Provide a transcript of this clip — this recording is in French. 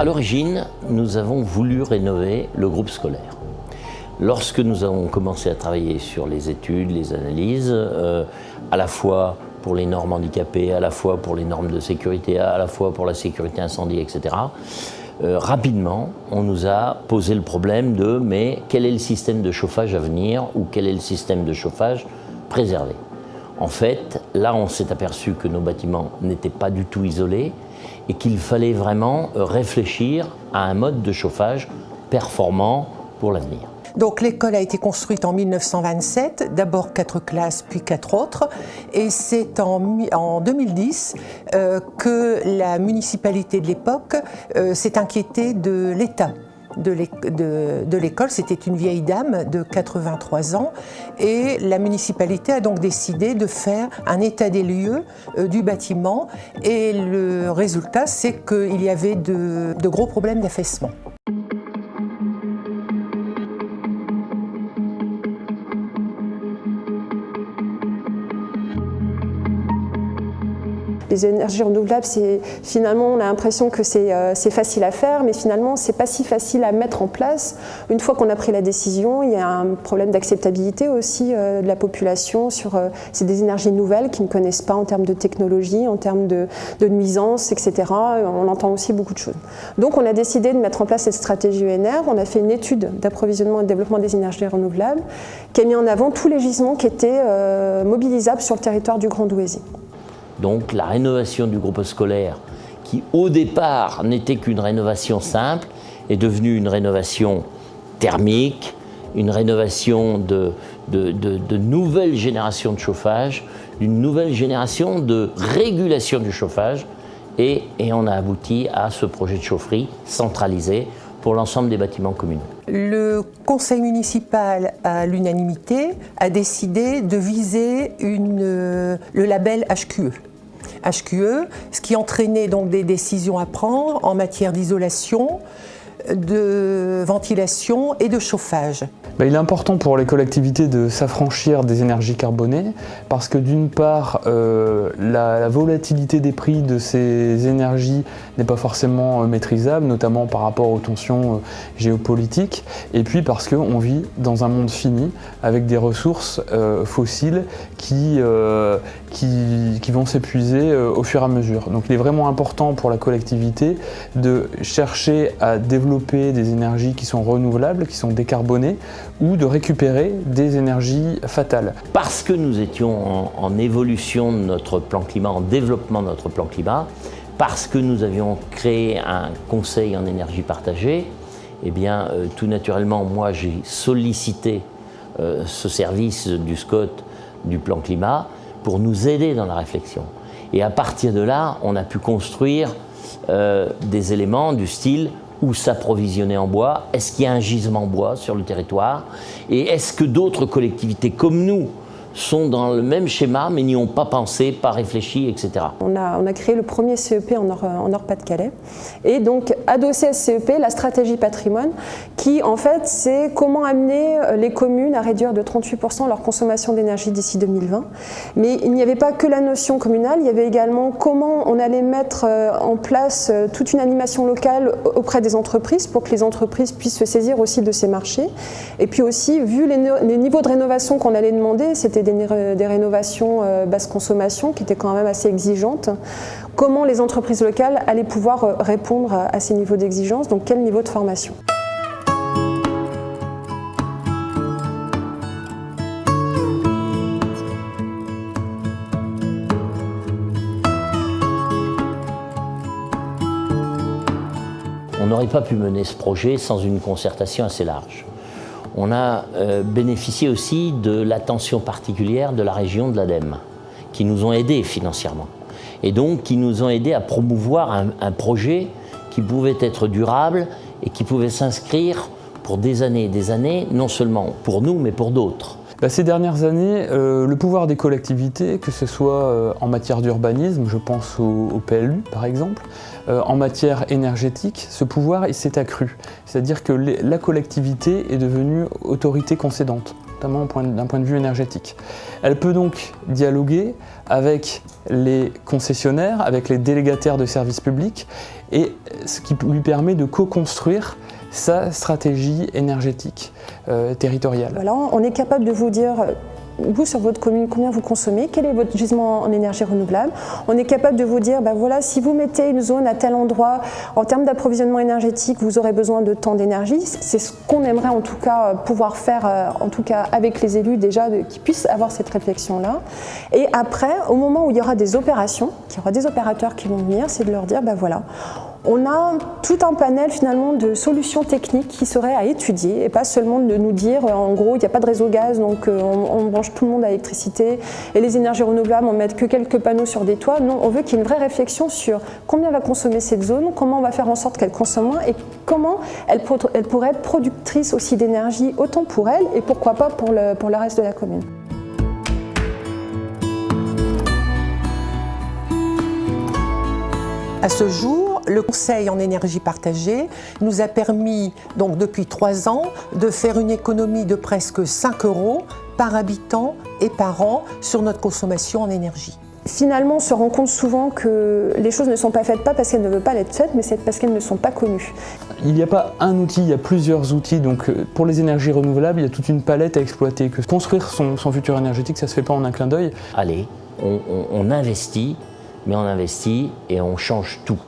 À l'origine, nous avons voulu rénover le groupe scolaire. Lorsque nous avons commencé à travailler sur les études, les analyses, à la fois pour les normes handicapées, à la fois pour les normes de sécurité, à la fois pour la sécurité incendie, etc., rapidement, on nous a posé le problème de mais quel est le système de chauffage à venir ou quel est le système de chauffage préservé. En fait, là, on s'est aperçu que nos bâtiments n'étaient pas du tout isolés et qu'il fallait vraiment réfléchir à un mode de chauffage performant pour l'avenir. Donc l'école a été construite en 1927, d'abord 4 classes puis 4 autres, et c'est en 2010 que la municipalité de l'époque s'est inquiétée de l'état de l'école. C'était une vieille dame de 83 ans et la municipalité a donc décidé de faire un état des lieux du bâtiment et le résultat c'est qu'il y avait de gros problèmes d'affaissement. Les énergies renouvelables, finalement, on a l'impression que c'est facile à faire, mais finalement, c'est pas si facile à mettre en place. Une fois qu'on a pris la décision, il y a un problème d'acceptabilité aussi de la population sur c'est des énergies nouvelles qu'ils ne connaissent pas en termes de technologie, en termes de nuisances, etc. On entend aussi beaucoup de choses. Donc, on a décidé de mettre en place cette stratégie ENR. On a fait une étude d'approvisionnement et de développement des énergies renouvelables qui a mis en avant tous les gisements qui étaient mobilisables sur le territoire du Grand Douaisis. Donc la rénovation du groupe scolaire, qui au départ n'était qu'une rénovation simple, est devenue une rénovation thermique, une rénovation de nouvelles générations de chauffage, une nouvelle génération de régulation du chauffage, et on a abouti à ce projet de chaufferie centralisé pour l'ensemble des bâtiments communaux. Le conseil municipal, à l'unanimité, a décidé de viser le label HQE. HQE, ce qui entraînait donc des décisions à prendre en matière d'isolation, de ventilation et de chauffage. Il est important pour les collectivités de s'affranchir des énergies carbonées parce que d'une part, la volatilité des prix de ces énergies n'est pas forcément maîtrisable, notamment par rapport aux tensions géopolitiques, et puis parce qu'on vit dans un monde fini avec des ressources fossiles qui vont s'épuiser au fur et à mesure. Donc il est vraiment important pour la collectivité de chercher à développer des énergies qui sont renouvelables, qui sont décarbonées, ou de récupérer des énergies fatales. Parce que nous étions en évolution de notre plan climat, en développement de notre plan climat, parce que nous avions créé un conseil en énergie partagée, eh bien, tout naturellement, moi j'ai sollicité ce service du SCOT, du plan climat, pour nous aider dans la réflexion. Et à partir de là, on a pu construire des éléments du style où s'approvisionner en bois, est-ce qu'il y a un gisement bois sur le territoire et est-ce que d'autres collectivités comme nous sont dans le même schéma mais n'y ont pas pensé, pas réfléchi, etc. On a créé le premier CEP en Nord-Pas-de-Calais et donc adossé à ce CEP la stratégie patrimoine qui en fait c'est comment amener les communes à réduire de 38% leur consommation d'énergie d'ici 2020. Mais il n'y avait pas que la notion communale, il y avait également comment on allait mettre en place toute une animation locale auprès des entreprises pour que les entreprises puissent se saisir aussi de ces marchés. Et puis aussi, vu les niveaux de rénovation qu'on allait demander, c'était des rénovations basse consommation qui étaient quand même assez exigeantes. Comment les entreprises locales allaient pouvoir répondre à ces niveaux d'exigence, donc quel niveau de formation ? On n'aurait pas pu mener ce projet sans une concertation assez large. On a bénéficié aussi de l'attention particulière de la région de l'ADEME, qui nous ont aidés financièrement. Et donc qui nous ont aidés à promouvoir un projet qui pouvait être durable et qui pouvait s'inscrire pour des années, non seulement pour nous, mais pour d'autres. Ces dernières années, le pouvoir des collectivités, que ce soit en matière d'urbanisme, je pense au PLU par exemple, en matière énergétique, ce pouvoir il s'est accru. C'est-à-dire que la collectivité est devenue autorité concédante. notamment d'un point de vue énergétique. Elle peut donc dialoguer avec les concessionnaires, avec les délégataires de services publics, et ce qui lui permet de co-construire sa stratégie énergétique territoriale. Voilà, on est capable de vous dire, vous sur votre commune, combien vous consommez, quel est votre gisement en énergie renouvelable. On est capable de vous dire, ben voilà, si vous mettez une zone à tel endroit, en termes d'approvisionnement énergétique, vous aurez besoin de tant d'énergie. C'est ce qu'on aimerait en tout cas pouvoir faire, en tout cas avec les élus déjà, qu'ils puissent avoir cette réflexion-là. Et après, au moment où il y aura des opérations, qu'il y aura des opérateurs qui vont venir, c'est de leur dire, ben voilà, on a tout un panel finalement de solutions techniques qui seraient à étudier et pas seulement de nous dire en gros il n'y a pas de réseau gaz donc on branche tout le monde à l'électricité et les énergies renouvelables on met que quelques panneaux sur des toits. Non, on veut qu'il y ait une vraie réflexion sur combien va consommer cette zone, comment on va faire en sorte qu'elle consomme moins et comment elle pourrait être productrice aussi d'énergie autant pour elle et pourquoi pas pour le reste de la commune. À ce jour, le Conseil en énergie partagée nous a permis, donc depuis 3 ans, de faire une économie de presque 5 € par habitant et par an sur notre consommation en énergie. Finalement, on se rend compte souvent que les choses ne sont pas faites pas parce qu'elles ne veulent pas être faites, mais c'est parce qu'elles ne sont pas connues. Il n'y a pas un outil, il y a plusieurs outils. Donc pour les énergies renouvelables, il y a toute une palette à exploiter. Que construire son futur énergétique, ça ne se fait pas en un clin d'œil. Allez, on investit, mais on investit et on change tout.